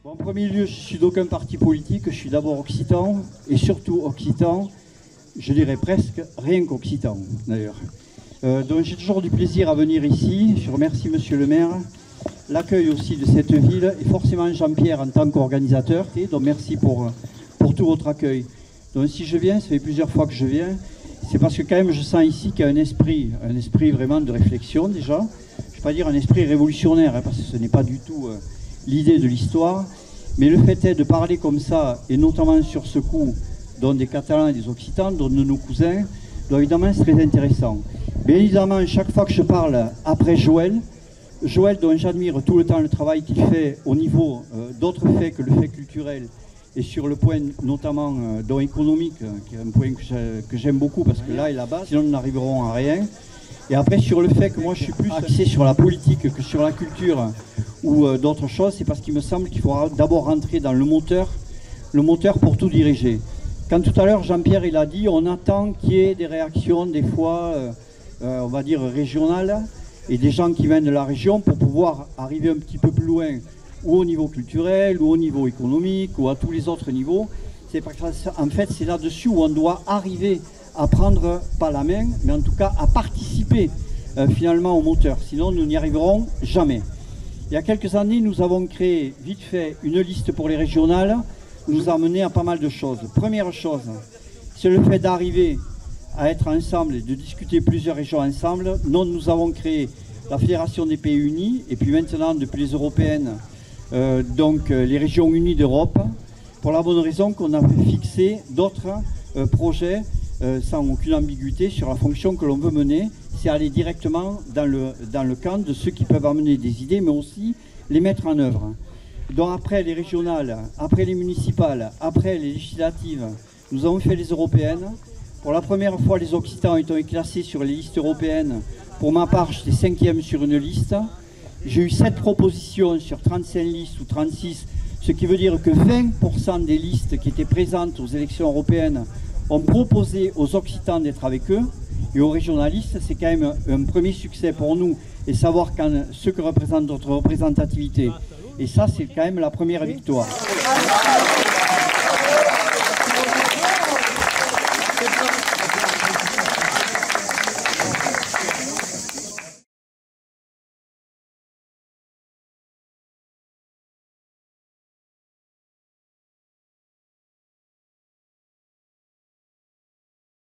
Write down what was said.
En premier lieu, je suis d'aucun parti politique, je suis d'abord occitan, et surtout occitan, je dirais presque rien qu'occitan d'ailleurs. Donc j'ai toujours du plaisir à venir ici, je remercie monsieur le maire, l'accueil aussi de cette ville, et forcément Jean-Pierre en tant qu'organisateur, donc merci pour tout votre accueil. Donc si je viens, ça fait plusieurs fois que je viens, c'est parce que quand même je sens ici qu'il y a un esprit vraiment de réflexion déjà, je ne vais pas dire un esprit révolutionnaire, hein, parce que ce n'est pas du tout l'idée de l'histoire, mais le fait est de parler comme ça, et notamment sur ce coup, dont des Catalans et des Occitans, dont de nos cousins, donc évidemment c'est très intéressant. Bien évidemment, chaque fois que je parle après Joël dont j'admire tout le temps le travail qu'il fait au niveau d'autres faits que le fait culturel, et sur le point notamment dont économique, qui est un point que j'aime beaucoup, parce que là est la base, sinon nous n'arriverons à rien. Et après sur le fait que moi je suis plus axé sur la politique que sur la culture ou d'autres choses, c'est parce qu'il me semble qu'il faudra d'abord rentrer dans le moteur pour tout diriger. Quand tout à l'heure Jean-Pierre il a dit, on attend qu'il y ait des réactions des fois, on va dire régionales, et des gens qui viennent de la région pour pouvoir arriver un petit peu plus loin, ou au niveau culturel, ou au niveau économique, ou à tous les autres niveaux. C'est parce qu'en fait c'est là-dessus où on doit arriver à prendre, pas la main, mais en tout cas à participer finalement au moteur. Sinon nous n'y arriverons jamais. Il y a quelques années, nous avons créé vite fait une liste pour les régionales, nous a mené à pas mal de choses. Première chose, c'est le fait d'arriver à être ensemble et de discuter plusieurs régions ensemble. Nous avons créé la Fédération des Pays Unis, et puis maintenant, depuis les européennes, donc les régions unies d'Europe, pour la bonne raison qu'on a fixé d'autres projets sans aucune ambiguïté sur la fonction que l'on veut mener, c'est aller directement dans le camp de ceux qui peuvent amener des idées, mais aussi les mettre en œuvre. Donc après les régionales, après les municipales, après les législatives, nous avons fait les européennes. Pour la première fois, les Occitans ont été classés sur les listes européennes. Pour ma part, j'étais 5e sur une liste. J'ai eu 7 propositions sur 35 listes ou 36, ce qui veut dire que 20% des listes qui étaient présentes aux élections européennes ont proposé aux Occitans d'être avec eux. Et aux régionalistes, c'est quand même un premier succès pour nous, et savoir ce que représente notre représentativité. Et ça, c'est quand même la première victoire.